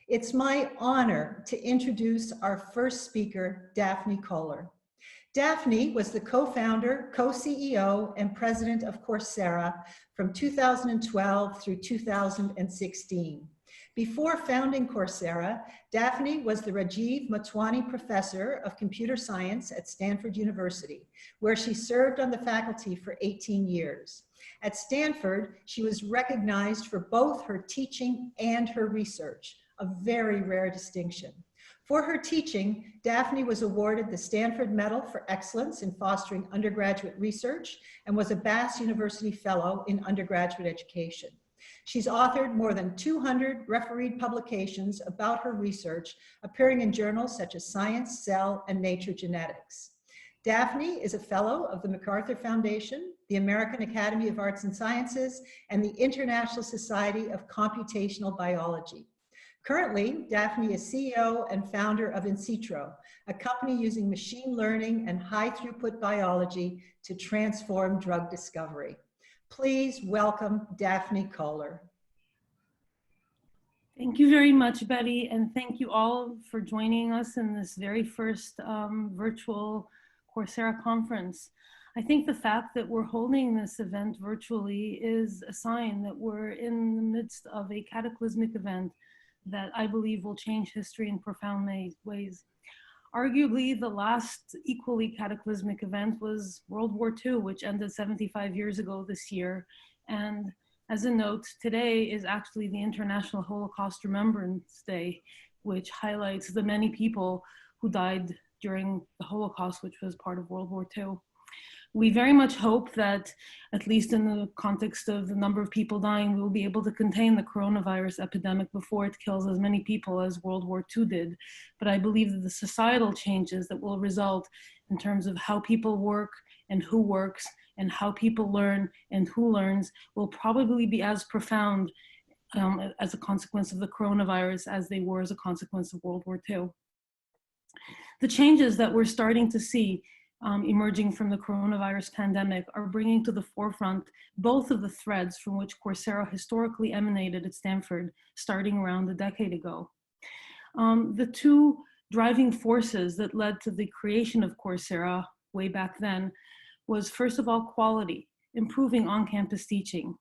It's my honor to introduce our first speaker, Daphne Koller. Daphne was the co-founder, co-CEO, and president of Coursera from 2012 through 2016. Before founding Coursera, Daphne was the Rajiv Motwani Professor of Computer Science at Stanford University, where she served on the faculty for 18 years. At Stanford, she was recognized for both her teaching and her research, a very rare distinction. For her teaching, Daphne was awarded the Stanford Medal for Excellence in Fostering Undergraduate Research and was a Bass University Fellow in Undergraduate Education. She's authored more than 200 refereed publications about her research, appearing in journals such as Science, Cell, and Nature Genetics. Daphne is a fellow of the MacArthur Foundation, the American Academy of Arts and Sciences, and the International Society of Computational Biology. Currently, Daphne is CEO and founder of Insitro, a company using machine learning and high-throughput biology to transform drug discovery. Please welcome Daphne Koller. Thank you very much, Betty, and thank you all for joining us in this very first virtual Coursera conference. I think the fact that we're holding this event virtually is a sign that we're in the midst of a cataclysmic event that I believe will change history in profound ways. Arguably, the last equally cataclysmic event was World War II, which ended 75 years ago this year. And as a note, today is actually the International Holocaust Remembrance Day, which highlights the many people who died during the Holocaust, which was part of World War II. We very much hope that, at least in the context of the number of people dying, we will be able to contain the coronavirus epidemic before it kills as many people as World War II did. But I believe that the societal changes that will result in terms of how people work and who works and how people learn and who learns will probably be as profound as a consequence of the coronavirus as they were as a consequence of World War II. The changes that we're starting to see emerging from the coronavirus pandemic are bringing to the forefront both of the threads from which Coursera historically emanated at Stanford, starting around a decade ago. The two driving forces that led to the creation of Coursera way back then was, first of all, quality, improving on-campus teaching.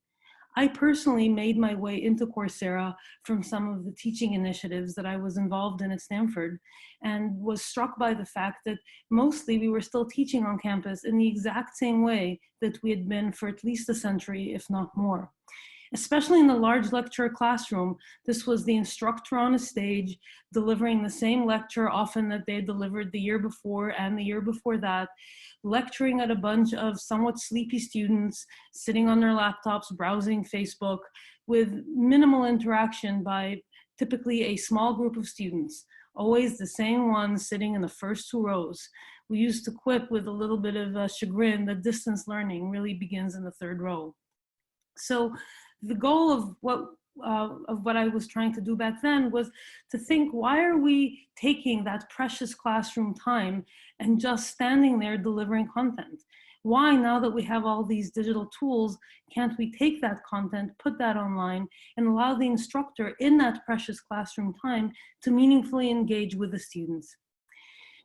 I personally made my way into Coursera from some of the teaching initiatives that I was involved in at Stanford, and was struck by the fact that mostly we were still teaching on campus in the exact same way that we had been for at least a century, if not more. Especially in the large lecture classroom, this was the instructor on a stage delivering the same lecture often that they had delivered the year before and the year before that, lecturing at a bunch of somewhat sleepy students sitting on their laptops, browsing Facebook, with minimal interaction by typically a small group of students, always the same ones sitting in the first two rows. We used to quip with a little bit of chagrin that distance learning really begins in the third row. So the goal of what I was trying to do back then was to think, why are we taking that precious classroom time and just standing there delivering content? Why, now that we have all these digital tools, can't we take that content, put that online, and allow the instructor in that precious classroom time to meaningfully engage with the students?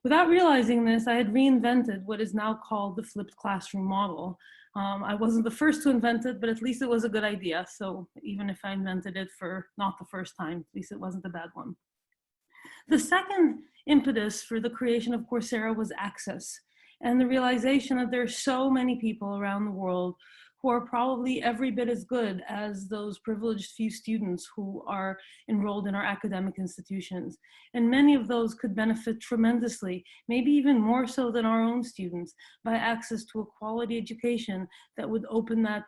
Without realizing this, I had reinvented what is now called the flipped classroom model. I wasn't the first to invent it, but at least it was a good idea. So even if I invented it for not the first time, at least it wasn't a bad one. The second impetus for the creation of Coursera was access, and the realization that there are so many people around the world who are probably every bit as good as those privileged few students who are enrolled in our academic institutions. And many of those could benefit tremendously, maybe even more so than our own students, by access to a quality education that would open that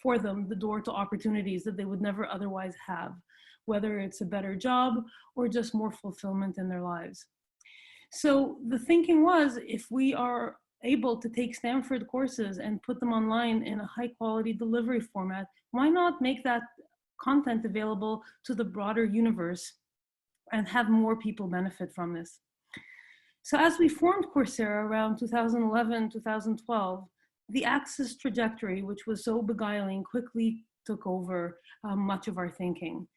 for them, the door to opportunities that they would never otherwise have, whether it's a better job or just more fulfillment in their lives. So the thinking was, if we are able to take Stanford courses and put them online in a high quality delivery format, why not make that content available to the broader universe and have more people benefit from this? So as we formed Coursera around 2011, 2012, the access trajectory, which was so beguiling, quickly took over much of our thinking.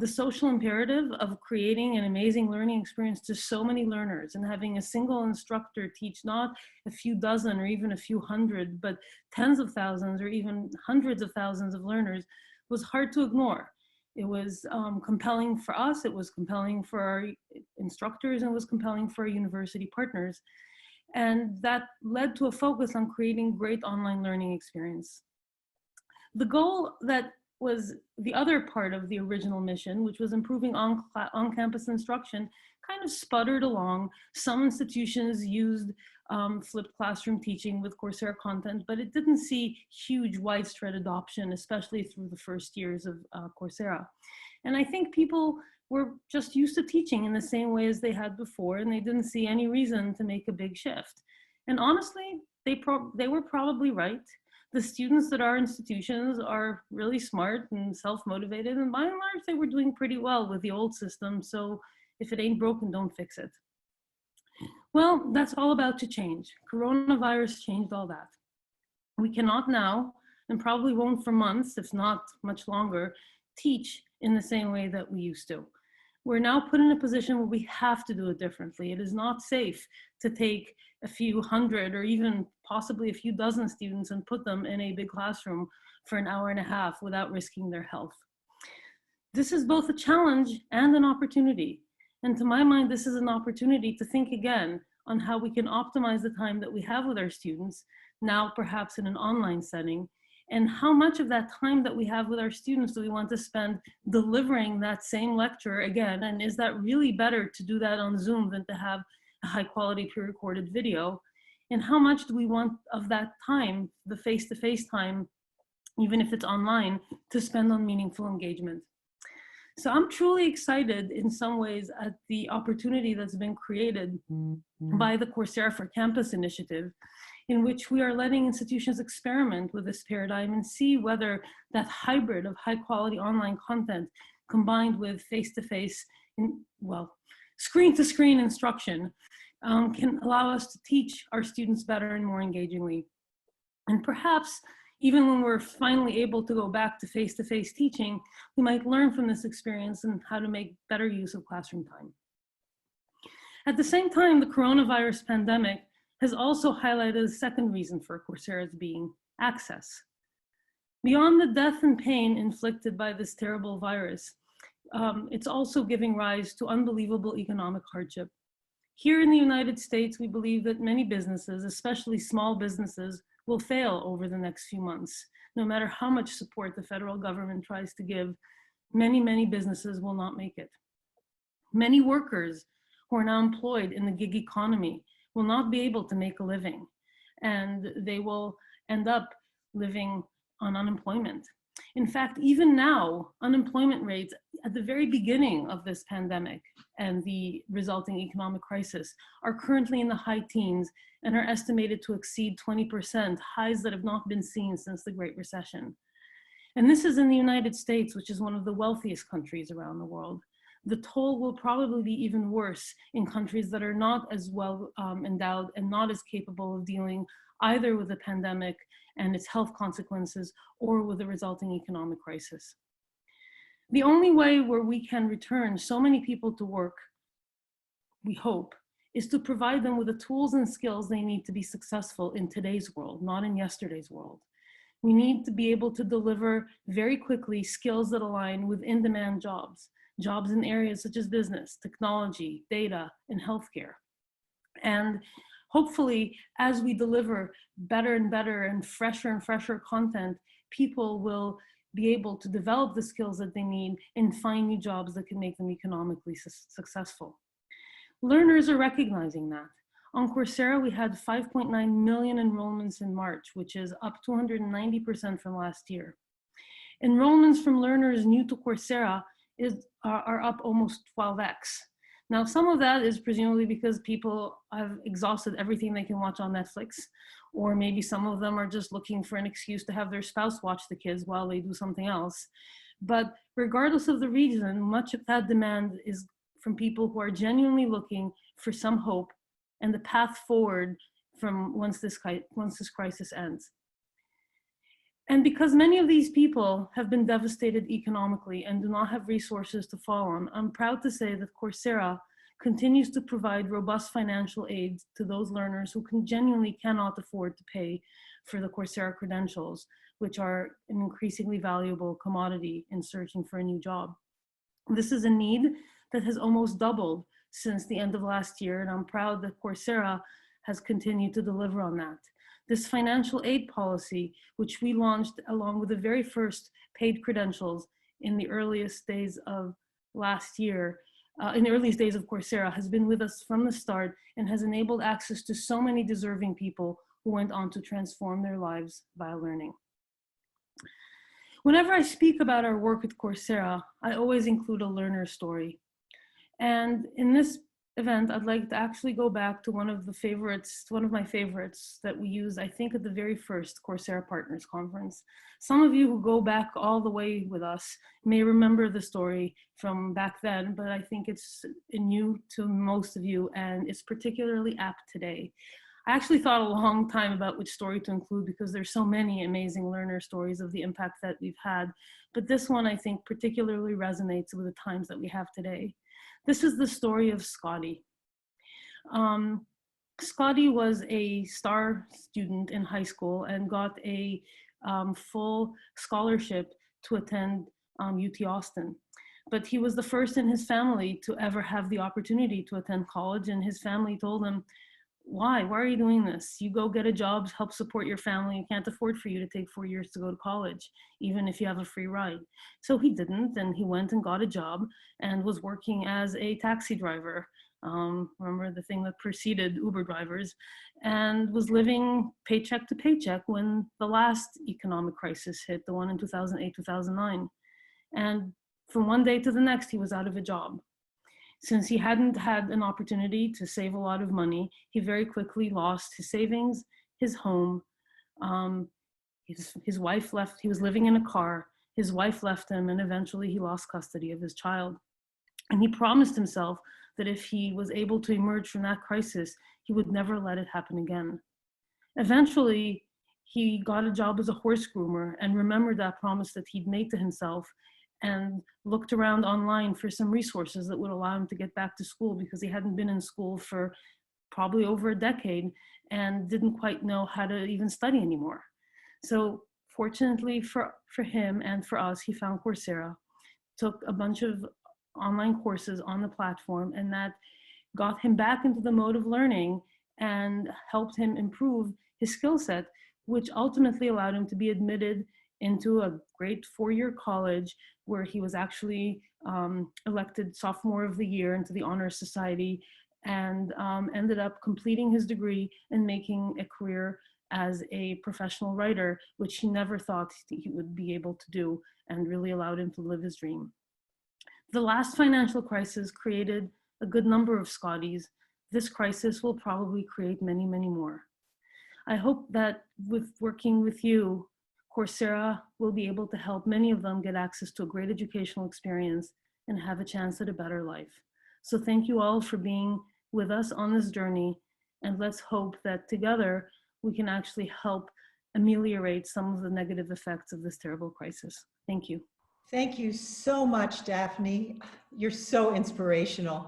The social imperative of creating an amazing learning experience to so many learners and having a single instructor teach not a few dozen or even a few hundred, but tens of thousands or even hundreds of thousands of learners was hard to ignore. It was compelling for us, it was compelling for our instructors, and it was compelling for our university partners. And that led to a focus on creating great online learning experience. The goal that was the other part of the original mission, which was improving on-campus instruction, kind of sputtered along. Some institutions used flipped classroom teaching with Coursera content, but it didn't see huge widespread adoption, especially through the first years of Coursera. And I think people were just used to teaching in the same way as they had before, and they didn't see any reason to make a big shift. And honestly, they were probably right. The students at our institutions are really smart and self-motivated, and by and large, they were doing pretty well with the old system. So if it ain't broken, don't fix it. Well, that's all about to change. Coronavirus changed all that. We cannot now, and probably won't for months, if not much longer, teach in the same way that we used to. We're now put in a position where we have to do it differently. It is not safe to take a few hundred or even possibly a few dozen students and put them in a big classroom for an hour and a half without risking their health. This is both a challenge and an opportunity. And to my mind, this is an opportunity to think again on how we can optimize the time that we have with our students, now perhaps in an online setting, and how much of that time that we have with our students do we want to spend delivering that same lecture again? And is that really better to do that on Zoom than to have a high quality pre-recorded video? And how much do we want of that time, the face-to-face time, even if it's online, to spend on meaningful engagement? So I'm truly excited in some ways at the opportunity that's been created by the Coursera for Campus initiative, in which we are letting institutions experiment with this paradigm and see whether that hybrid of high quality online content combined with face-to-face, screen-to-screen instruction can allow us to teach our students better and more engagingly. And perhaps even when we're finally able to go back to face-to-face teaching, we might learn from this experience and how to make better use of classroom time. At the same time, the coronavirus pandemic has also highlighted a second reason for Coursera's being: access. Beyond the death and pain inflicted by this terrible virus, it's also giving rise to unbelievable economic hardship. Here in the United States, we believe that many businesses, especially small businesses, will fail over the next few months. No matter how much support the federal government tries to give, many businesses will not make it. Many workers who are now employed in the gig economy will not be able to make a living, and they will end up living on unemployment. In fact, even now, unemployment rates at the very beginning of this pandemic and the resulting economic crisis are currently in the high teens and are estimated to exceed 20%, highs that have not been seen since the Great Recession. And this is in the United States, which is one of the wealthiest countries around the world. The toll will probably be even worse in countries that are not as well endowed and not as capable of dealing either with the pandemic and its health consequences or with the resulting economic crisis. The only way where we can return so many people to work, we hope, is to provide them with the tools and skills they need to be successful in today's world, not in yesterday's world. We need to be able to deliver very quickly skills that align with in-demand jobs in areas such as business, technology, data, and healthcare. And hopefully, as we deliver better and better and fresher content, people will be able to develop the skills that they need and find new jobs that can make them economically successful. Learners are recognizing that. On Coursera, we had 5.9 million enrollments in March, which is up 290% from last year. Enrollments from learners new to Coursera are up almost 12x. Now, some of that is presumably because people have exhausted everything they can watch on Netflix, or maybe some of them are just looking for an excuse to have their spouse watch the kids while they do something else. But regardless of the reason, much of that demand is from people who are genuinely looking for some hope and the path forward from once this crisis ends. And because many of these people have been devastated economically and do not have resources to fall on, I'm proud to say that Coursera continues to provide robust financial aid to those learners who genuinely cannot afford to pay for the Coursera credentials, which are an increasingly valuable commodity in searching for a new job. This is a need that has almost doubled since the end of last year, and I'm proud that Coursera has continued to deliver on that. This financial aid policy, which we launched along with the very first paid credentials in the earliest days of last year, in the earliest days of Coursera, has been with us from the start and has enabled access to so many deserving people who went on to transform their lives by learning. Whenever I speak about our work at Coursera, I always include a learner story. And in this event, I'd like to actually go back to one of my favorites that we used, I think, at the very first Coursera Partners Conference. Some of you who go back all the way with us may remember the story from back then, but I think it's new to most of you, and it's particularly apt today. I actually thought a long time about which story to include because there's so many amazing learner stories of the impact that we've had, but this one I think particularly resonates with the times that we have today. This is the story of Scotty. Scotty was a star student in high school and got a full scholarship to attend UT Austin. But he was the first in his family to ever have the opportunity to attend college, and his family told him, why are you doing this? You go get a job, help support your family. It can't afford for you to take 4 years to go to college, even if you have a free ride. So he didn't, and he went and got a job and was working as a taxi driver. Remember the thing that preceded Uber drivers, and was living paycheck to paycheck when the last economic crisis hit, the one in 2008, 2009. And from one day to the next, he was out of a job. Since he hadn't had an opportunity to save a lot of money, he very quickly lost his savings, his home. His wife left, he was living in a car. His wife left him, and eventually he lost custody of his child. And he promised himself that if he was able to emerge from that crisis, he would never let it happen again. Eventually, he got a job as a horse groomer and remembered that promise that he'd made to himself, and looked around online for some resources that would allow him to get back to school, because he hadn't been in school for probably over a decade and didn't quite know how to even study anymore. So fortunately for him and for us, he found Coursera, took a bunch of online courses on the platform, and that got him back into the mode of learning and helped him improve his skill set, which ultimately allowed him to be admitted into a great 4-year college where he was actually elected sophomore of the year into the Honor Society, and ended up completing his degree and making a career as a professional writer, which he never thought he would be able to do, and really allowed him to live his dream. The last financial crisis created a good number of Scottys. This crisis will probably create many, many more. I hope that with working with you, Coursera will be able to help many of them get access to a great educational experience and have a chance at a better life. So thank you all for being with us on this journey, and let's hope that together we can actually help ameliorate some of the negative effects of this terrible crisis. Thank you. Thank you so much, Daphne. You're so inspirational.